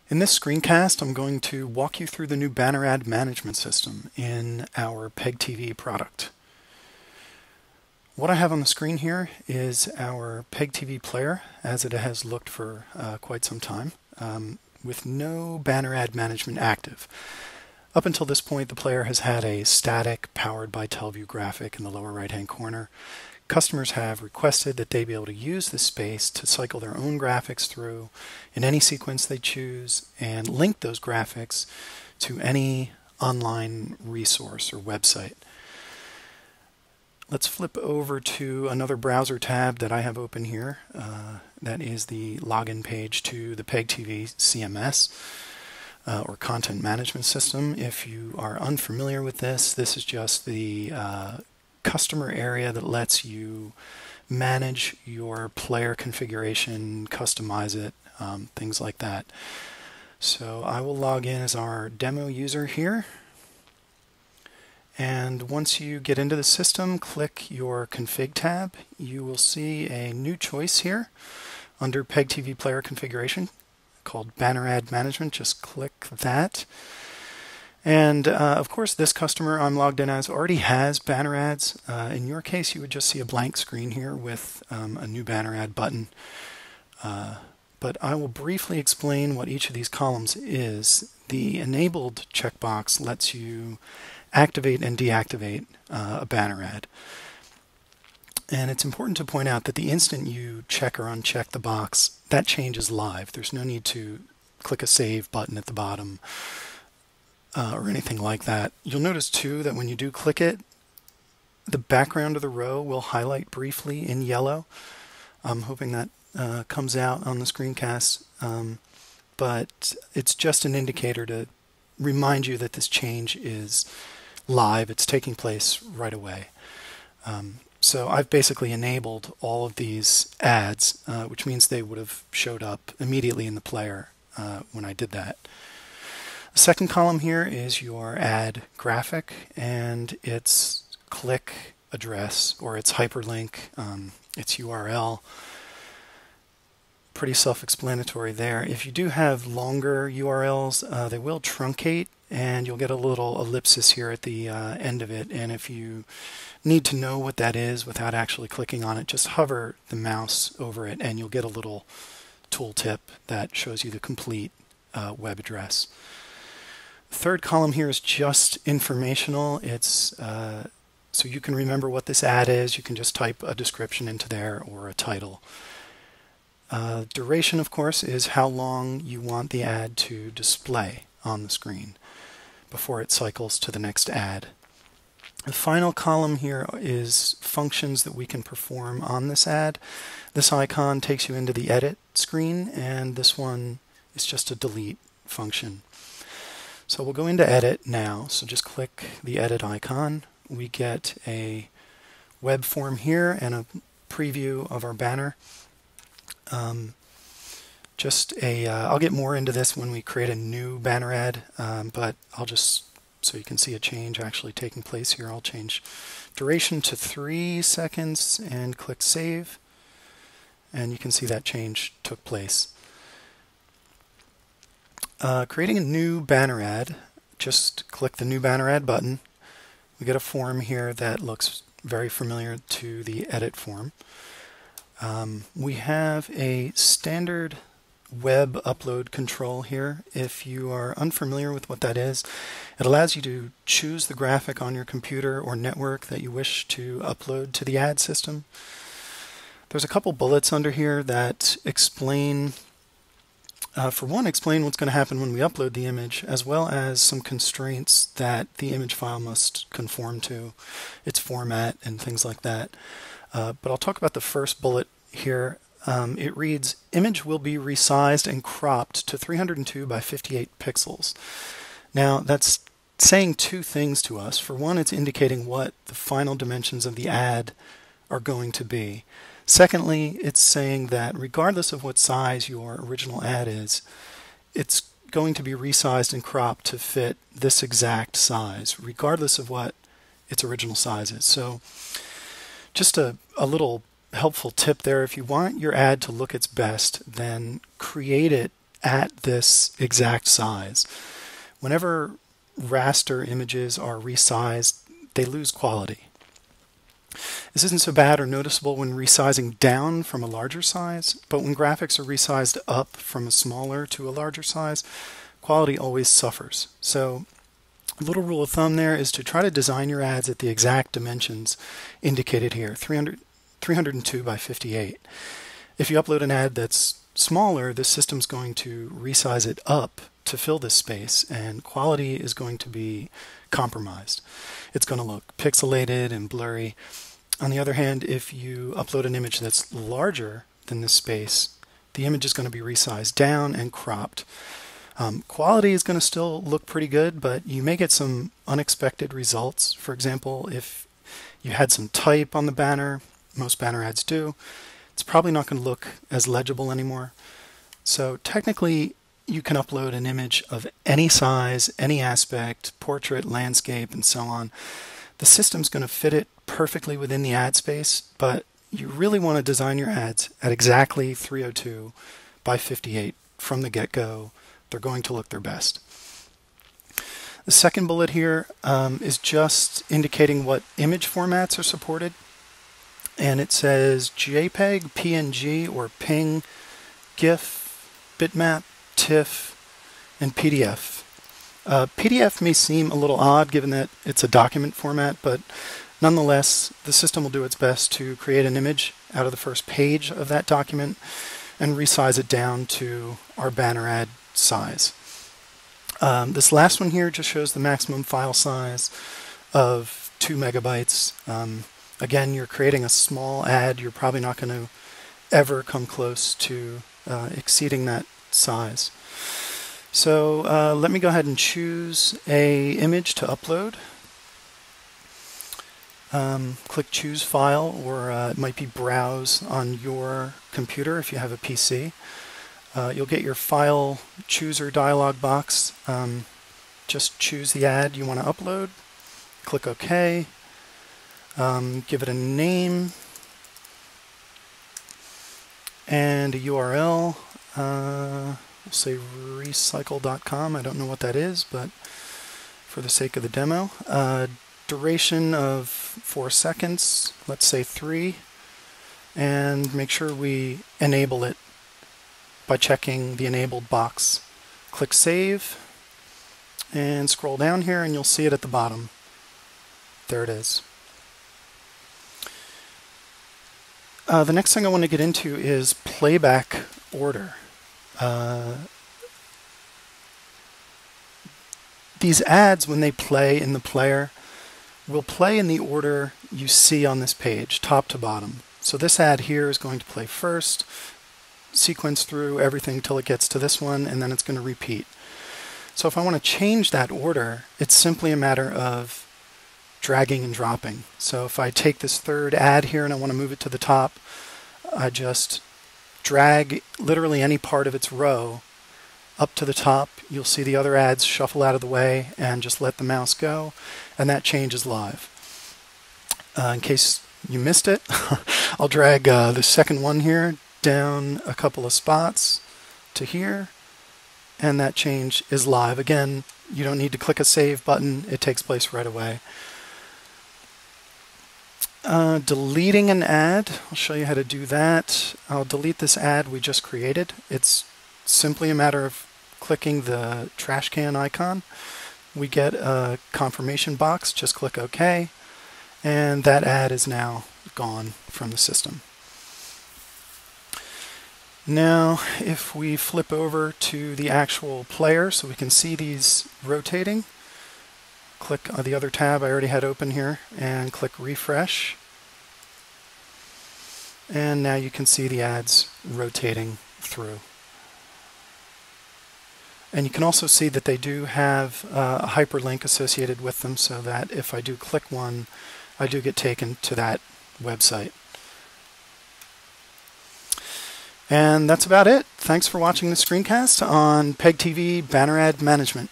In this screencast, I'm going to walk you through the new banner ad management system in our PegTV product. What I have on the screen here is our PegTV player as it has looked for quite some time, with no banner ad management active. Up until this point, the player has had a static powered by TelView graphic in the lower right-hand corner. Customers have requested that they be able to use this space to cycle their own graphics through in any sequence they choose and link those graphics to any online resource or website. Let's flip over to another browser tab that I have open here. That is the login page to the PegTV CMS or Content Management System. If you are unfamiliar with this, this is just the customer area that lets you manage your player configuration, customize it, things like that. So I will log in as our demo user here. And once you get into the system, click your Config tab. You will see a new choice here under PegTV Player Configuration called Banner Ad Management. Just click that. And of course, this customer I'm logged in as already has banner ads. In your case, you would just see a blank screen here with a new banner ad button. But I will briefly explain what each of these columns is. The enabled checkbox lets you activate and deactivate a banner ad. And it's important to point out that the instant you check or uncheck the box, that change is live. There's no need to click a save button at the bottom or anything like that. You'll notice too that when you do click it, the background of the row will highlight briefly in yellow. I'm hoping that comes out on the screencast, but it's just an indicator to remind you that this change is live. It's taking place right away. So I've basically enabled all of these ads, which means they would have showed up immediately in the player when I did that. The second column here is your ad graphic and its click address or its hyperlink, its URL. Pretty self-explanatory there. If you do have longer URLs, they will truncate and you'll get a little ellipsis here at the end of it. And if you need to know what that is without actually clicking on it, just hover the mouse over it and you'll get a little tooltip that shows you the complete web address. The third column here is just informational. It's so you can remember what this ad is. You can just type a description into there or a title. Duration, of course, is how long you want the ad to display on the screen before it cycles to the next ad. The final column here is functions that we can perform on this ad. This icon takes you into the edit screen, and this one is just a delete function. So we'll go into edit now. So just click the edit icon. We get a web form here and a preview of our banner. I'll get more into this when we create a new banner ad, but I'll just, so you can see a change actually taking place here, I'll change duration to 3 seconds and click save, and you can see that change took place. Creating a new banner ad, just click the new banner ad button. We get a form here that looks very familiar to the edit form. We have a standard web upload control here. If you are unfamiliar with what that is, it allows you to choose the graphic on your computer or network that you wish to upload to the ad system. There's a couple bullets under here that explain, for one, explain what's going to happen when we upload the image, as well as some constraints that the image file must conform to, its format and things like that. But I'll talk about the first bullet here. It reads, image will be resized and cropped to 302 by 58 pixels. Now that's saying two things to us. For one, it's indicating what the final dimensions of the ad are going to be. Secondly, it's saying that regardless of what size your original ad is, it's going to be resized and cropped to fit this exact size, regardless of what its original size is. So just a little helpful tip there. If you want your ad to look its best, then create it at this exact size. Whenever raster images are resized, they lose quality. This isn't so bad or noticeable when resizing down from a larger size, but when graphics are resized up from a smaller to a larger size, quality always suffers. So a little rule of thumb there is to try to design your ads at the exact dimensions indicated here, 302 by 58. If you upload an ad that's smaller, the system's going to resize it up to fill this space, and quality is going to be compromised. It's going to look pixelated and blurry. On the other hand, if you upload an image that's larger than this space, the image is going to be resized down and cropped. Quality is going to still look pretty good, but you may get some unexpected results. For example, if you had some type on the banner, most banner ads do, it's probably not going to look as legible anymore. So technically, you can upload an image of any size, any aspect, portrait, landscape, and so on. The system's going to fit it perfectly within the ad space, but you really want to design your ads at exactly 302 by 58 from the get-go. They're going to look their best. The second bullet here is just indicating what image formats are supported. And it says JPEG, PNG, or PNG, GIF, bitmap, TIFF, and PDF. PDF may seem a little odd given that it's a document format, but nonetheless, the system will do its best to create an image out of the first page of that document and resize it down to our banner ad size. This last one here just shows the maximum file size of 2 megabytes. Again, you're creating a small ad. You're probably not going to ever come close to exceeding that size. So let me go ahead and choose a image to upload. Click Choose File, or it might be Browse on your computer if you have a PC. You'll get your File Chooser dialog box. Just choose the ad you want to upload. Click OK. Give it a name and a URL. We'll say recycle.com. I don't know what that is, but for the sake of the demo. Duration of 4 seconds, let's say 3, and make sure we enable it by checking the enabled box. Click Save and scroll down here and you'll see it at the bottom. There it is. The next thing I want to get into is playback order. These ads, when they play in the player, will play in the order you see on this page, top to bottom. So this ad here is going to play first, sequence through everything till it gets to this one, and then it's going to repeat. So if I want to change that order, it's simply a matter of dragging and dropping. So if I take this third ad here and I want to move it to the top, I just drag literally any part of its row up to the top. You'll see the other ads shuffle out of the way and just let the mouse go, and that change is live. In case you missed it, I'll drag the second one here down a couple of spots to here, and that change is live. Again, you don't need to click a save button. It takes place right away. Deleting an ad, I'll show you how to do that. I'll delete this ad we just created. It's simply a matter of clicking the trash can icon. We get a confirmation box, just click OK, and that ad is now gone from the system. Now, if we flip over to the actual player so we can see these rotating, click on the other tab I already had open here and click refresh. And now you can see the ads rotating through. And you can also see that they do have a hyperlink associated with them, so that if I do click one, I do get taken to that website. And that's about it. Thanks for watching the screencast on PegTV Banner Ad Management.